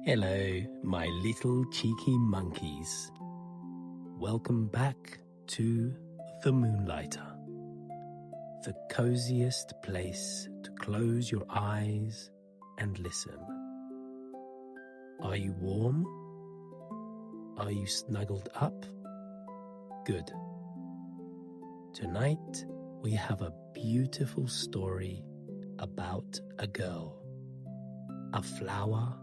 Hello, my little cheeky monkeys. Welcome back to the Moonlighter, the coziest place to close your eyes and listen. Are you warm? Are you snuggled up? Good. Tonight we have a beautiful story about a girl, a flower,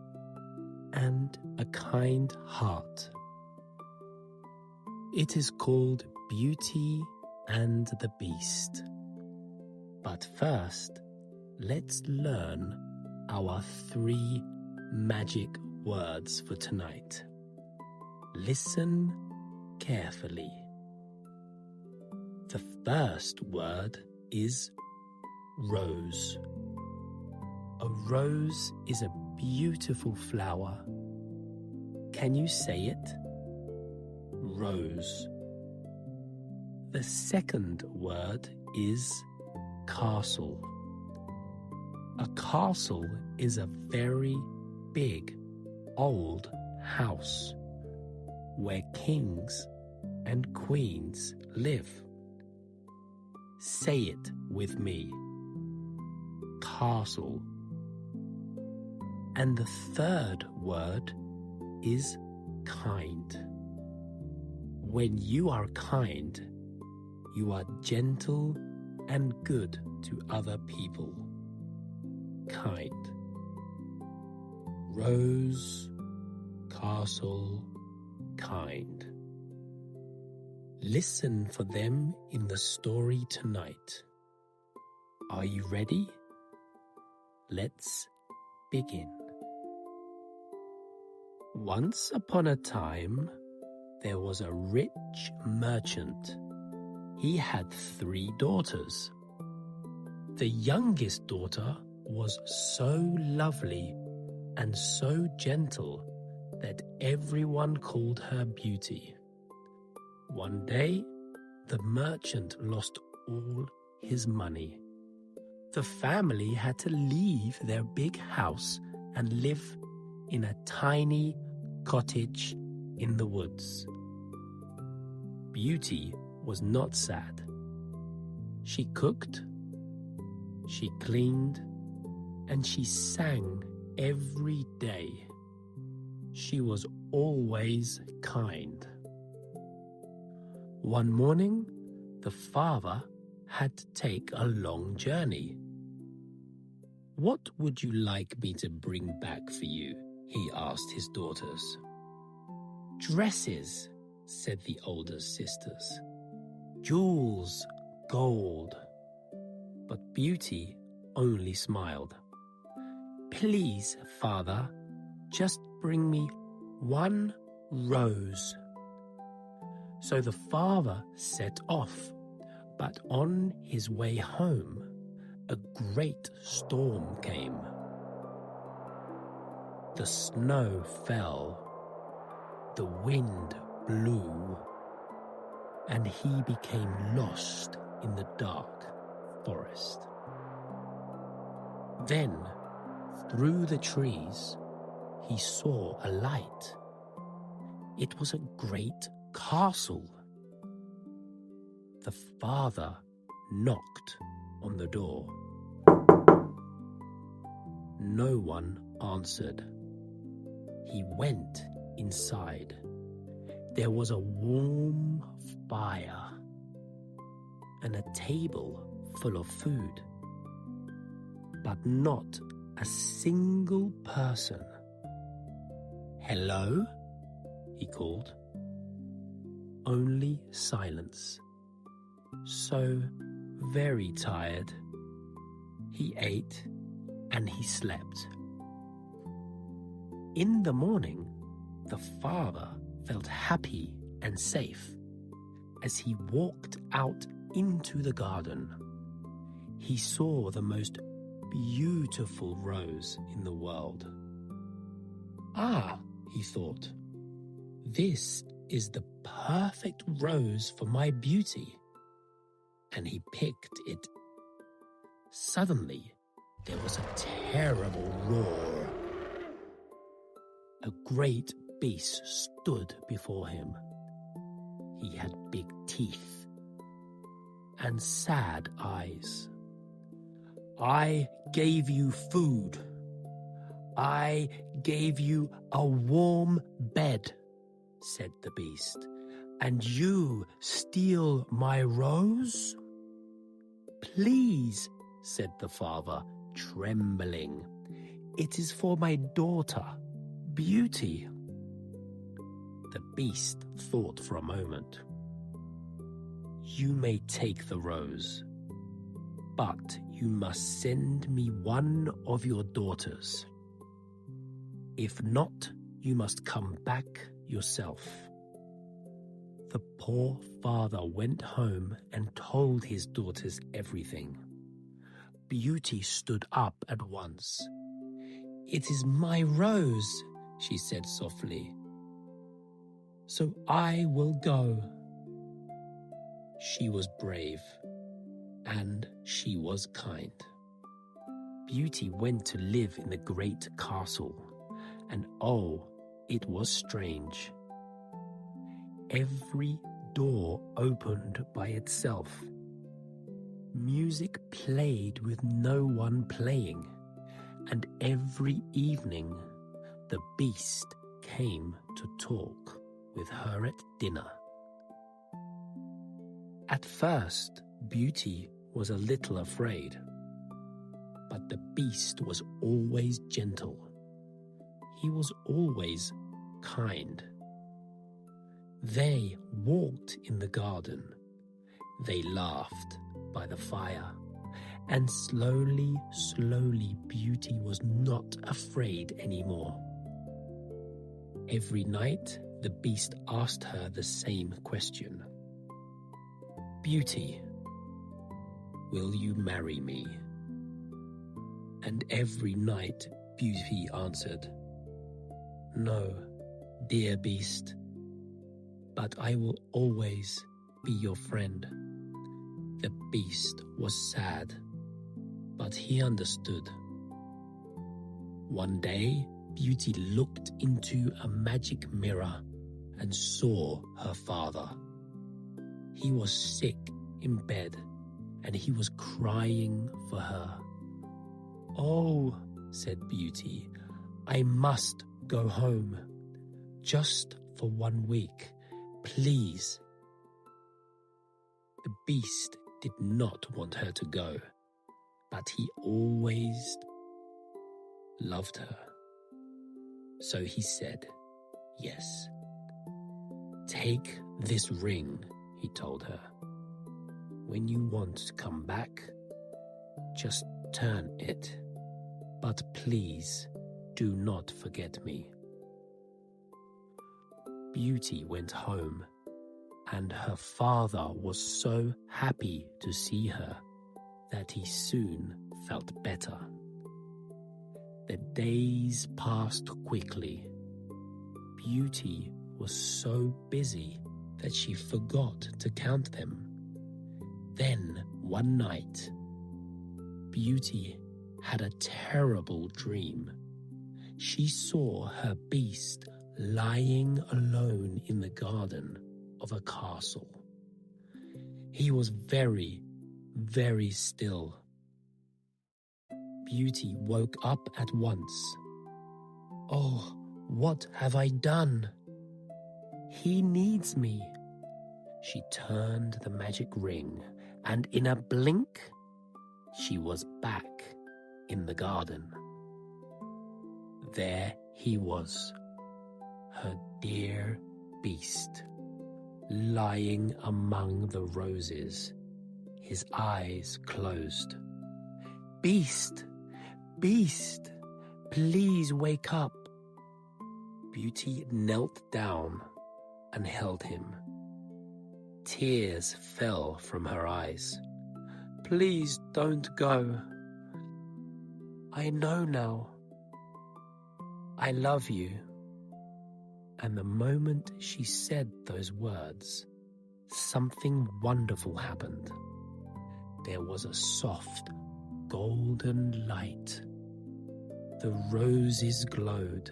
and a kind heart. It is called Beauty and the Beast. But first, let's learn our 3 magic words for tonight. Listen carefully. The first word is rose. A rose is a beautiful flower. Can you say it? Rose. The second word is castle. A castle is a very big, old house where kings and queens live. Say it with me. Castle. And the third word is kind. When you are kind, you are gentle and good to other people. Kind. Rose, castle, kind. Listen for them in the story tonight. Are you ready? Let's begin. Once upon a time, there was a rich merchant. He had 3 daughters. The youngest daughter was so lovely and so gentle that everyone called her Beauty. One day, the merchant lost all his money. The family had to leave their big house and live in a tiny cottage in the woods. Beauty was not sad. She cooked, she cleaned, and she sang every day. She was always kind. One morning, the father had to take a long journey. "What would you like me to bring back for you?" he asked his daughters. "Dresses," said the older sisters. "Jewels, gold." But Beauty only smiled. "Please, father, just bring me 1 rose." So the father set off, but on his way home, a great storm came. The snow fell, the wind blew, and he became lost in the dark forest. Then, through the trees, he saw a light. It was a great castle. The father knocked on the door. No one answered. He went inside. There was a warm fire and a table full of food, but not a single person. "Hello?" he called. Only silence. So very tired, he ate and he slept. In the morning, the father felt happy and safe as he walked out into the garden. He saw the most beautiful rose in the world. "Ah," he thought, "this is the perfect rose for my Beauty." And he picked it. Suddenly, there was a terrible roar. A great beast stood before him. He had big teeth and sad eyes. "I gave you food. I gave you a warm bed," said the beast, "and you steal my rose?" "Please," said the father, trembling, "it is for my daughter, Beauty." The beast thought for a moment. "You may take the rose, but you must send me one of your daughters. If not, you must come back yourself." The poor father went home and told his daughters everything. Beauty stood up at once. "It is my rose," she said softly, "so I will go." She was brave, and she was kind. Beauty went to live in the great castle, and oh, it was strange. Every door opened by itself. Music played with no one playing, and every evening the beast came to talk with her at dinner. At first, Beauty was a little afraid, but the beast was always gentle. He was always kind. They walked in the garden. They laughed by the fire. And slowly, slowly, Beauty was not afraid anymore. Every night, the beast asked her the same question. "Beauty, will you marry me?" And every night, Beauty answered, "No, dear beast, but I will always be your friend." The beast was sad, but he understood. One day, Beauty looked into a magic mirror and saw her father. He was sick in bed, and he was crying for her. "Oh," said Beauty, "I must go home, just for 1 week, please." The beast did not want her to go, but he always loved her. So he said, "Yes." "Take this ring," he told her. "When you want to come back, just turn it. But please do not forget me." Beauty went home, and her father was so happy to see her that he soon felt better. The days passed quickly. Beauty was so busy that she forgot to count them. Then, one night, Beauty had a terrible dream. She saw her beast lying alone in the garden of a castle. He was very, very still. Beauty woke up at once. "Oh, what have I done? He needs me." She turned the magic ring, and in a blink, she was back in the garden. There he was, her dear beast, lying among the roses, his eyes closed. "Beast, beast, please wake up." Beauty knelt down and held him. Tears fell from her eyes. "Please don't go. I know now. I love you." And the moment she said those words, something wonderful happened. There was a soft, golden light. The roses glowed.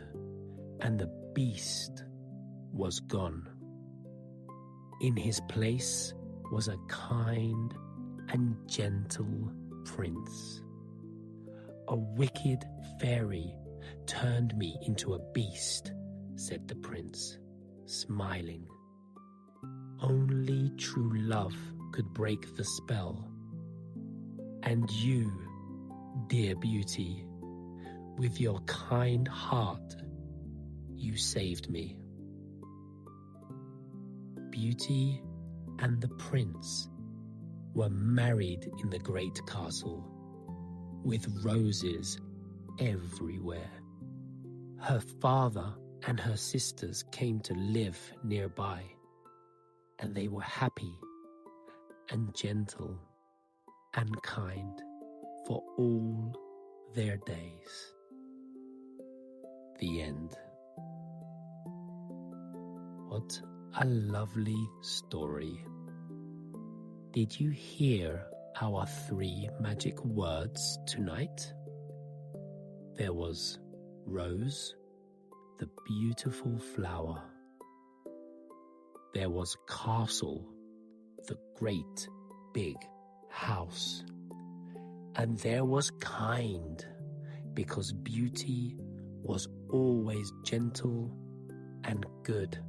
and the beast was gone. In his place was a kind and gentle prince. A wicked fairy turned me into a beast, said the prince, smiling. Only true love could break the spell. And you, dear Beauty, with your kind heart, you saved me. Beauty and the prince were married in the great castle, with roses everywhere. Her father and her sisters came to live nearby, and they were happy and gentle and kind for all their days. The end. What a lovely story. Did you hear our 3 magic words tonight? There was rose, the beautiful flower. There was castle, the great big house. And there was kind, because Beauty was always gentle and good,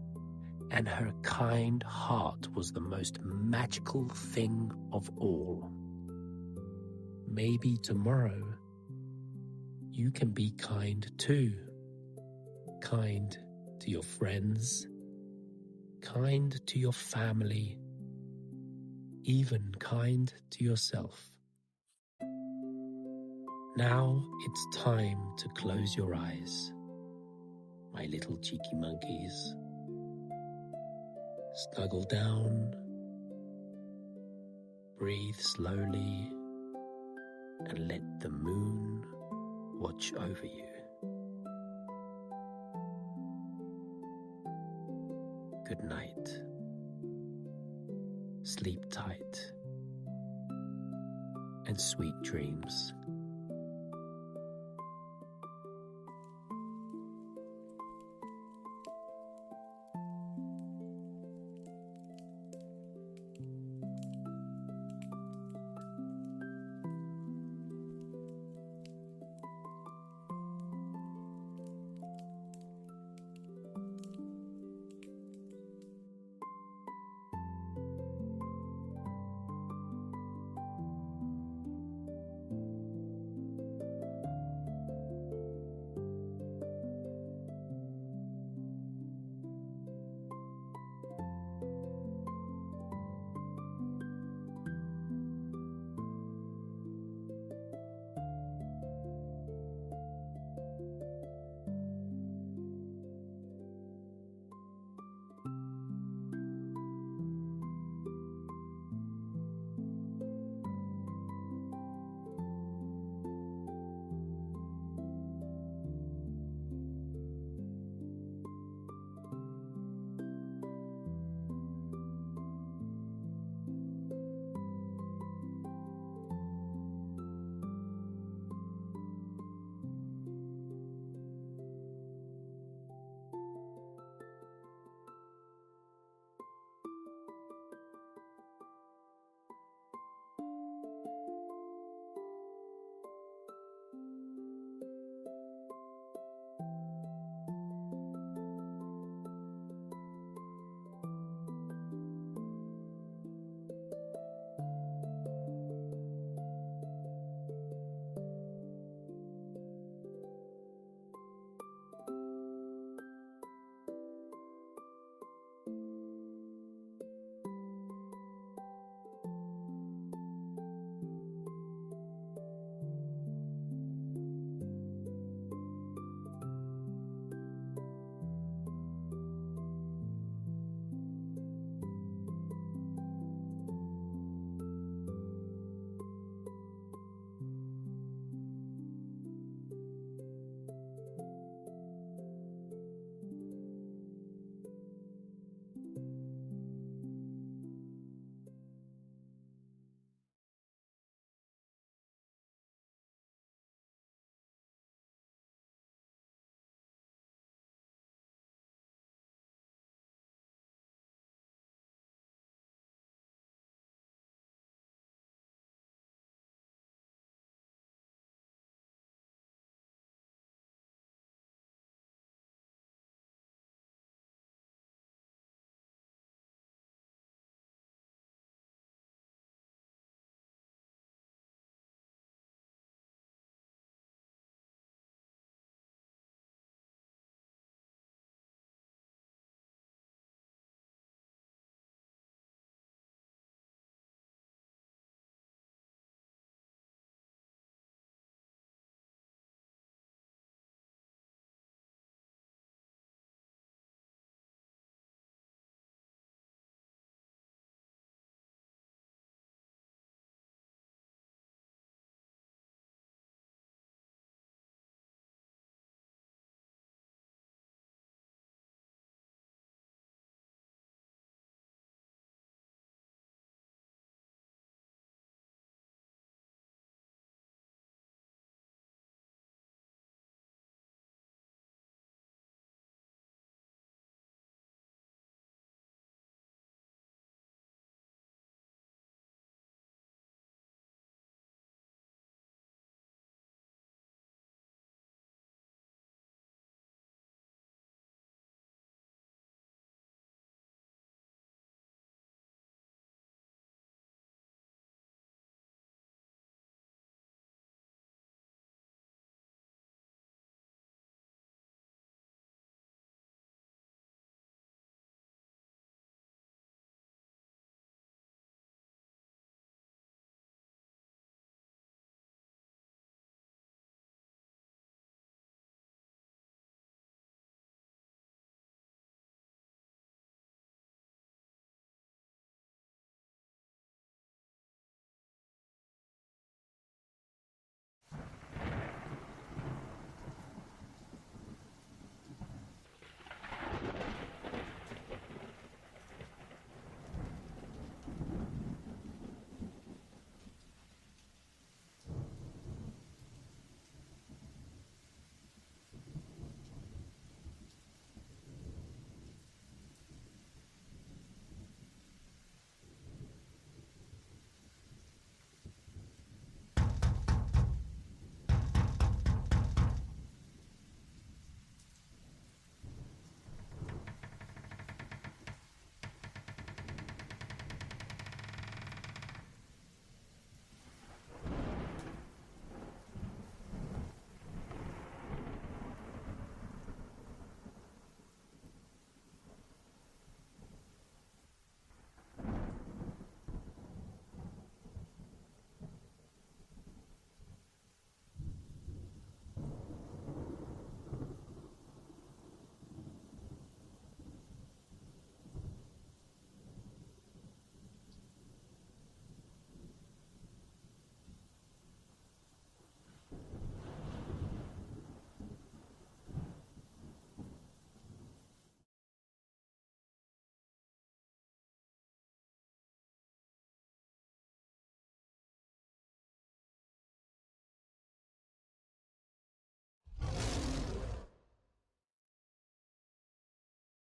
and her kind heart was the most magical thing of all. Maybe tomorrow you can be kind too. Kind to your friends, kind to your family, even kind to yourself. Now it's time to close your eyes, my little cheeky monkeys. Snuggle down, breathe slowly, and let the moon watch over you. Good night. Sleep tight and sweet dreams.